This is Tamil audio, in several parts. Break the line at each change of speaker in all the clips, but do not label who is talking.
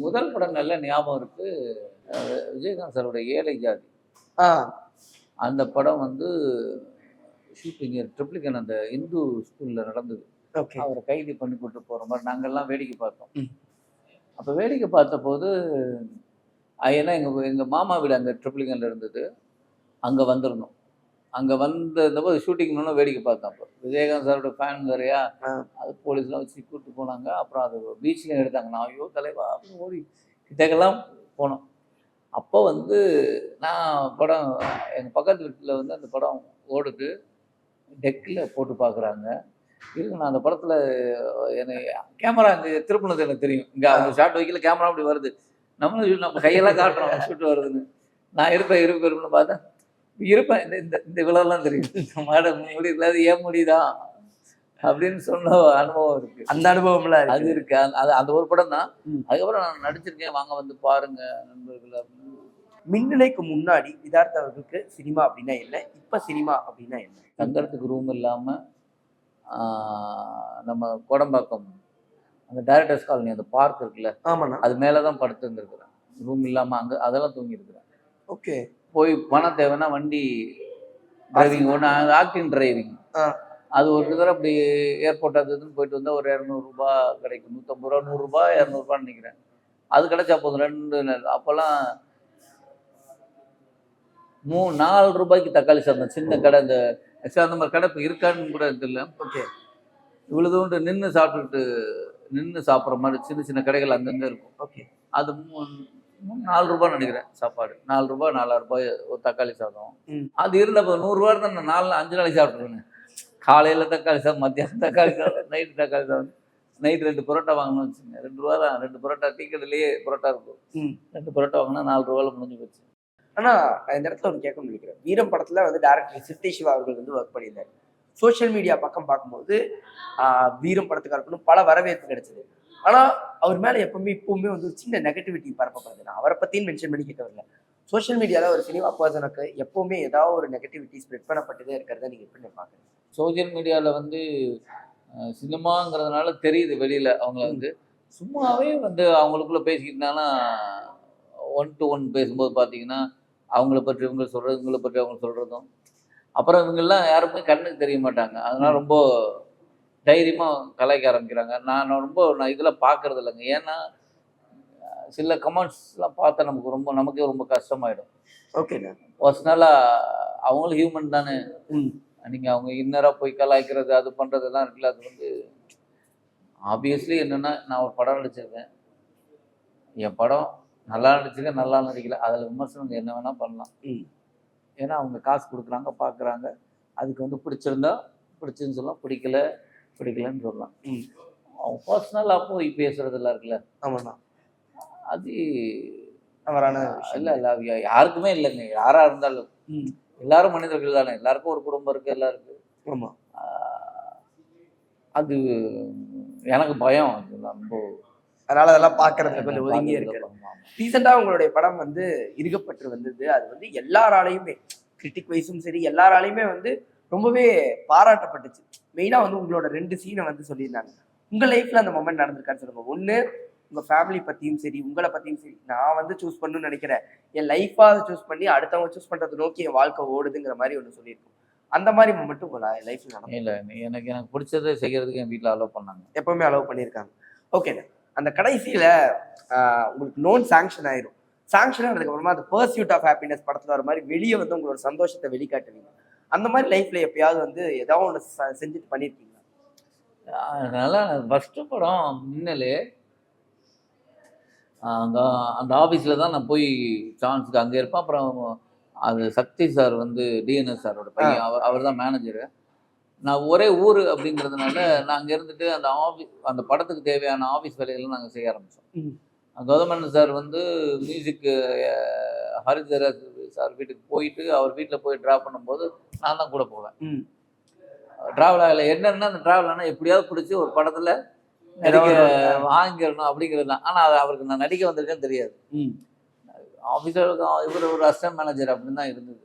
முதல் படம் நல்ல ஞாபகம் இருக்கு. விஜயகாந்த் சாரோட ஏழை ஜாதி.
ஆ.
அந்த படம் வந்து ஷூட்டிங் ட்ரிப்ளிகன் அந்த இந்து ஸ்கூல்ல நடந்தது.
ஓகே.
அவரை கைது பண்ணி கூட்டு போற மாதிரி நாங்கெல்லாம் வேடிக்கை பார்த்தோம்.
ம்.
அப்ப வேடிக்கை பார்த்தபோது ஏன்னா எங்க மாமா வீடு அங்க ட்ரிப்ளிகன்ல இருந்தது. அங்க வந்திருந்தோம். அங்க வந்திருந்தபோது ஷூட்டிங்னு வேடிக்கை பார்த்தோம். அப்போ விஜயகாந்த் சாரோட ஃபேன் வேறையா, அது போலீஸ்லாம் வச்சு கூட்டு போனாங்க. அப்புறம் அது பீச்லையும் எடுத்தாங்க. நான் ஐயோ தலைவா அப்படின்னு ஓடி கிட்டக்கெல்லாம் போனோம். அப்போ வந்து நான் படம் எங்கள் பக்கத்து வீட்டில் வந்து அந்த படம் ஓடுது. டெக்கில் போட்டு பார்க்குறாங்க. இருக்கு நான் அந்த படத்தில் என்னை கேமரா இங்கே திருப்பினது எனக்கு தெரியும். இங்கே அவங்க ஷாட் வைக்கல, கேமரா அப்படி வருது. நம்ம கையெல்லாம் காட்டுறோம் ஷூட் வருதுன்னு. நான் இருப்பேன்னு பார்த்தேன். இருப்பேன் இந்த இந்த விழாலாம் தெரியும். இந்த மாட முடியல, அது ஏன் முடியுதான் அப்படின்னு சொன்ன அனுபவம் இருக்கு.
அந்த அனுபவம்ல
அது இருக்கு. அந்த ஒரு படம் தான். அதுக்கப்புறம் நான் நடிச்சிருக்கேன், வாங்க வந்து பாருங்க நண்பர்கள் அப்படின்னு.
மின்னலைக்கு முன்னாடி சித்தார்த் அவர்களுக்கு சினிமா அப்படின்னா என்ன, இப்ப சினிமா அப்படின்னா என்ன?
தங்கறதுக்கு ரூம் இல்லாம நம்ம கோடம்பாக்கம் அந்த டைரக்டர்ஸ் காலனி அந்த பார்க் இருக்குல்ல,
ஆமாண்ணா,
அது மேலதான் படுத்து இருந்திருக்கிறேன். ரூம் இல்லாம அங்க அதெல்லாம் தூங்கி இருக்கிறேன்.
ஓகே.
போய் பணம் தேவைன்னா வண்டி டிரைவிங் ஒன்று ஆக்டிங் டிரைவிங், அது ஒரு தடவை அப்படி ஏர்போர்ட் அது இதுன்னு போயிட்டு வந்தால் ஒரு 200 ரூபாய் கிடைக்கும். 150 ரூபா 100 ரூபாய் 200 ரூபான்னு நினைக்கிறேன். அது கிடைச்சா போதும். 2 அப்போல்லாம் 4 ரூபாய்க்கு தக்காளி சாதம் சின்ன கடை. இந்த அந்த மாதிரி கடை இப்போ இருக்கான்னு கூட தெரியல.
ஓகே.
இவ்வளவு தூண்டு நின்று சாப்பிட்ற மாதிரி சின்ன சின்ன கடைகள் அங்கங்கே இருக்கும்.
ஓகே.
அது 4 ரூபான்னு நினைக்கிறேன் சாப்பாடு. 4 ரூபாய் 4 ரூபாய் ஒரு தக்காளி சாதம். அது இருந்தப்போ 100 ரூபா தான் நான் 5 நாளைக்கு சாப்பிட்ருவேன். காலையில் தக்காளி சாதம், மத்தியானம் தக்காளி சாதம், நைட்டு தக்காளி சாதம். நைட்டு 2 பரோட்டா வாங்கணும்னு வச்சுங்க. 2 ரூபா தான். 2 பரோட்டா டீ கடையிலேயே பரோட்டா இருக்கும். 2 பரோட்டா வாங்கினா 4 ரூபாயில் முடிஞ்சு போச்சு.
ஆனா நான் இந்த இடத்துல ஒரு கேட்க நினைக்கிறேன். வீரம் படத்துல வந்து டைரக்டர் சித்தி சிவா அவர்கள் வந்து ஒர்க் பண்ணியிருந்தாரு. சோசியல் மீடியா பக்கம் பார்க்கும்போது வீரம் படத்துக்காக இருக்கணும் பல வரவேற்பு கிடைச்சது. ஆனா அவர் மேல இப்பவுமே வந்து ஒரு சின்ன நெகட்டிவிட்டி பரப்பப்படுது. நான் அவரை பத்தியும் மென்ஷன் பண்ணி கேட்க வரல. சோசியல் மீடியால ஒரு சினிமா பர்சனுக்கு எப்பவுமே ஏதாவது ஒரு நெகட்டிவிட்டி ஸ்ப்ரெட் பண்ணப்பட்டதே இருக்கிறத நீங்க எப்படி பாக்குறீங்க?
சோசியல் மீடியாவில் வந்து சினிமாங்கிறதுனால தெரியுது வெளியில். அவங்கள வந்து சும்மாவே வந்து அவங்களுக்குள்ளே பேசிக்கிட்டாங்கன்னா 1 to 1 பேசும்போது பார்த்தீங்கன்னா அவங்கள பற்றி இவங்க சொல்கிறது, இவங்கள பற்றி அவங்க சொல்கிறதும், அப்புறம் இவங்கெல்லாம் யாருமே கண்ணுக்கு தெரிய மாட்டாங்க. அதனால் ரொம்ப தைரியமாக கலாய்க்க ஆரம்பிக்கிறாங்க. நான் இதில் பார்க்கறது இல்லைங்க. ஏன்னா சில கமெண்ட்ஸ்லாம் பார்த்தா நமக்கே ரொம்ப கஷ்டமாயிடும்.
ஓகேண்ணா.
பர்சனலாக அவங்களும் ஹியூமன் தானே. நீங்கள் அவங்க இன்னராக போய் கலாய்க்கிறது அது பண்ணுறதெல்லாம் இருக்குல்ல, அது வந்து ஆப்வியஸ்லி என்னென்னா நான் ஒரு படம் நடிச்சிருக்கேன். என் படம் நல்லா நடிச்சிருக்கேன், நல்லா நடிக்கல, அதில் விமர்சனம் என்ன வேணால் பண்ணலாம். ஏன்னா அவங்க காசு கொடுக்குறாங்க, பார்க்குறாங்க. அதுக்கு வந்து பிடிச்சிருந்தா பிடிச்சுன்னு சொல்லலாம், பிடிக்கலன்னு சொல்லலாம். அவங்க பர்சனலாக போய் பேசுகிறதெல்லாம் இருக்குல்ல,
ஆமாண்ணா,
அது
தவறான
இல்லை யாருக்குமே இல்லைங்க. யாராக இருந்தாலும் எல்லாரும் மனிதர்கள் தானே. எல்லாருக்கும் ஒரு குடும்பம் இருக்குது, எல்லாருக்கும்.
ஆமாம்.
அது எனக்கு பயம். அது ரொம்ப
அதனால அதெல்லாம் பார்க்கறதுல கொஞ்சம் ஒதுங்கி இருக்கு. ரீசெண்டாக உங்களுடைய படம் வந்து இருக்கப்பட்டு வந்தது. அது வந்து எல்லாராலையுமே கிரிட்டிக் வைஸும் சரி எல்லாராலையுமே வந்து ரொம்பவே பாராட்டப்பட்டுச்சு. மெயினாக வந்து உங்களோட 2 சீனை வந்து சொல்லியிருந்தாங்க. உங்கள் லைஃப்ல அந்த மொமெண்ட் நடந்திருக்கான்னு சொல்லுங்க. ஒன்று உங்கள் ஃபேமிலி பற்றியும் சரி உங்களை பற்றியும் சரி, நான் வந்து சூஸ் பண்ணணும்னு நினைக்கிறேன், என் லைஃபாக சூஸ் பண்ணி அடுத்தவங்க சூஸ் பண்ணுறது நோக்கி என் வாழ்க்கை ஓடுதுங்கிற மாதிரி ஒன்று சொல்லியிருக்கோம். அந்த மாதிரி மொமெண்ட்டும் உங்கள் லைஃப்ல நடக்கும்?
இல்லை, எனக்கு பிடிச்சதை செய்கிறதுக்கு என் வீட்டில் அலோவ் பண்ணாங்க.
எப்பவுமே அலோவ் பண்ணியிருக்காங்க. ஓகேண்ணா. அந்த கடைசியில் உங்களுக்கு லோன் சாங்ஷன் ஆயிரும். சாங்ஷன் ஆனதுக்கப்புறமா அந்த பர்சியூட் ஆஃப் ஹாப்பினஸ் படத்தில் வர மாதிரி வெளியே வந்து உங்களோட சந்தோஷத்தை வெளிக்காட்டுவீங்க. அந்த மாதிரி லைஃப்பில் எப்பயாவது வந்து ஏதாவது ஒன்று செஞ்சுட்டு பண்ணியிருக்கீங்களா?
அதனால ஃபஸ்ட்டு படம் மின்னலே அந்த ஆஃபீஸில் தான் நான் போய் சான்ஸுக்கு அங்கே இருப்பேன். அப்புறம் அது சக்தி சார் வந்து டிஎன்எஸ் சாரோட பையன், அவர் தான் மேனேஜரு. நான் ஒரே ஊர் அப்படிங்கிறதுனால நான் அங்கே இருந்துட்டு அந்த படத்துக்கு தேவையான ஆஃபீஸ் வேலைகள்லாம் நாங்கள் செய்ய ஆரம்பித்தோம். கௌதமன் சார் வந்து மியூசிக்கு ஹரிதர சார் வீட்டுக்கு போயிட்டு அவர் வீட்டில் போய் ட்ராப் பண்ணும்போது நான் தான் கூட போவேன். ட்ராவல் ஆகலை. என்னன்னா அந்த ட்ராவல் ஆனால் எப்படியாவது பிடிச்சி ஒரு படத்தில் நடிக்க வாங்கிடணும் அப்படிங்கிறது தான். ஆனால் அவருக்கு நான் நடிக்க வந்திருக்கேன்னு தெரியாது. ஆஃபீஸருக்கு இவர் ஒரு அசிஸ்டன்ட் மேனேஜர் அப்படின்னு தான் இருந்தது.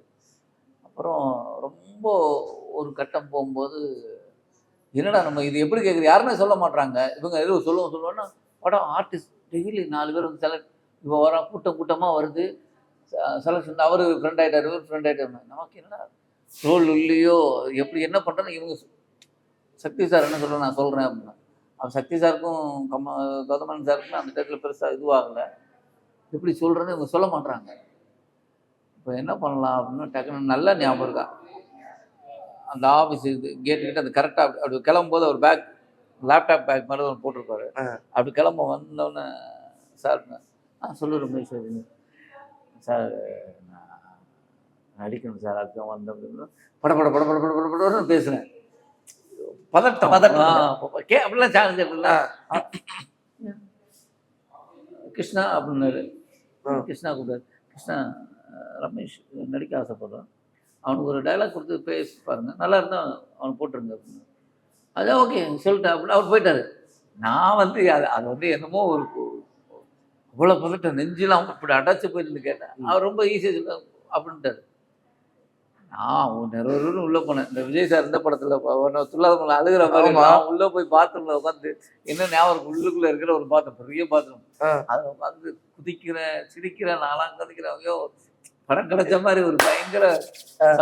அப்புறம் ரொம்ப ஒரு கட்டம் போகும்போது என்னடா நம்ம இது எப்படி கேட்குறது, யாருமே சொல்ல மாட்டாங்க. இவங்க எதுவும் சொல்லுவோன்னா படம் ஆர்டிஸ்ட் டெய்லி 4 பேர் வந்து செலக்ட் இப்போ வரோம், கூட்டம் கூட்டமாக வருது. செலக்ஷன் அவர் ஃப்ரெண்ட் ஆகிட்டார், இவர் ஃப்ரெண்ட் ஆகிட்டார். நமக்கு என்ன ரோல் இல்லையோ, எப்படி என்ன பண்ணுறோன்னு இவங்க சக்தி சார் என்ன சொல்கிறேன் நான் சொல்கிறேன் அப்படின்னா. அவர் சக்தி சாருக்கும் கௌதமன் சாருக்கும் அந்த டயத்தில் பெருசாக இதுவாகலை. எப்படி சொல்கிறேன்னு இவங்க சொல்ல மாட்றாங்க. இப்போ என்ன பண்ணலாம் அப்படின்னா டக்குன்னு நல்லா ஞாபகம் இருக்கா, அந்த ஆஃபீஸ் இது கேட்டுக்கிட்ட அந்த கரெக்டாக அப்படி கிளம்பும்போது அவர் பேக் லேப்டாப் பேக் மாதிரி ஒன்று போட்டிருப்பாரு. அப்படி கிளம்ப வந்தோடனே சார் சொல்லு ரமேஷ் சார் நான் நடிக்கணும் சார், அதுதான் வந்தேன் அப்படின்னு பட பட பட பட பட பட படன்னு பேசுகிறேன். பதட்டம் அப்படிலாம் சான்ஸ் எப்படின்னா கிருஷ்ணா அப்படின்னாரு. கிருஷ்ணா கூப்பிட்டாரு. கிருஷ்ணா ரமேஷ் நடிக்க ஆசைப்படுறான், அவனுக்கு ஒரு டைலாக் கொடுத்து பேசி பாருங்க, நல்லா இருந்தால் அவன் போட்டுருங்க அப்படின்னு. அதான் ஓகே சொல்லிட்டேன் அப்படின்னு அவர் போயிட்டாரு. நான் வந்து அது வந்து என்னமோ ஒரு அவ்வளோ பதட்டம், நெஞ்செல்லாம் இப்படி அடைச்சி போயிருந்து கேட்டேன். அவர் ரொம்ப ஈஸியாக அப்படின்ட்டாரு. நான் நிறைய உள்ளே போனேன். இந்த விஜய் சார் இந்த படத்தில் துல்லாதமலை அழுகிற மாதிரி நான் உள்ளே போய் பாத்ரூமில் உட்காந்து என்ன ஞாபகம் உள்ளுக்குள்ளே இருக்கிற ஒரு பாத்திரம், பெரிய பாத்திரம், அதை உட்காந்து குதிக்கிறேன், சிரிக்கிறேன், நான்லாம் கதிக்கிறேன். ஐயோ படம் கிடைச்ச மாதிரி ஒரு பயங்கர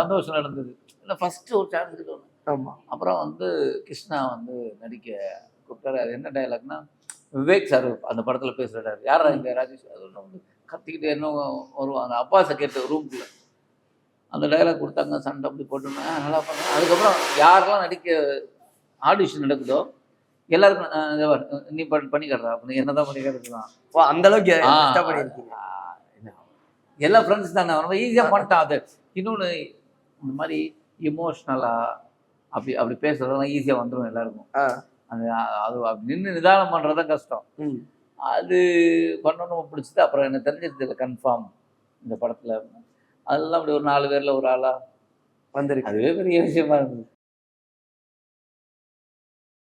சந்தோஷம் நடந்தது. இல்லை ஃபஸ்ட்டு ஒரு சான்ஸ் இருக்கணும்.
ஆமாம்.
அப்புறம் வந்து கிருஷ்ணா வந்து நடிக்க கூப்பிட்டாரு. அது என்ன டைலாக்னா, விவேக் சார் அந்த படத்தில் பேசுகிறாரு. யாரா இங்கே ராஜேஷ் அது ஒன்று வந்து கத்திக்கிட்டு என்ன வருவாங்க, அப்பாஸை கேட்டு ரூம்குள்ளே அந்த டைலாக் கொடுத்தாங்க. சண்டை அப்படி போட்டுருந்தேன், நல்லா பண்ணேன். அதுக்கப்புறம் யாரெல்லாம் நடிக்க ஆடிஷன் நடக்குதோ எல்லாருக்கும் நீ பண்ணி கட்டுறா அப்படின்னு என்ன தான் பண்ணி கட்டுறான்.
அந்த அளவுக்கு
எல்லா ஃப்ரெண்ட்ஸ் தானே, ரொம்ப ஈஸியாக பண்ணிட்டான். அது இன்னொன்று இந்த மாதிரி இமோஷ்னலாக அப்படி பேசுறதெல்லாம் ஈஸியாக வந்துடும் எல்லாருக்கும். அது அது அப்படி நின்று நிதானம் பண்ணுறது தான் கஷ்டம். அது பண்ணணும் பிடிச்சது. அப்புறம் எனக்கு தெரிஞ்சது இல்லை கன்ஃபார்ம் இந்த படத்தில். அதெல்லாம் அப்படி ஒரு 4 பேரில் ஒரு ஆளாக வந்துருக்கு. அதுவே பெரிய விஷயமா இருந்தது.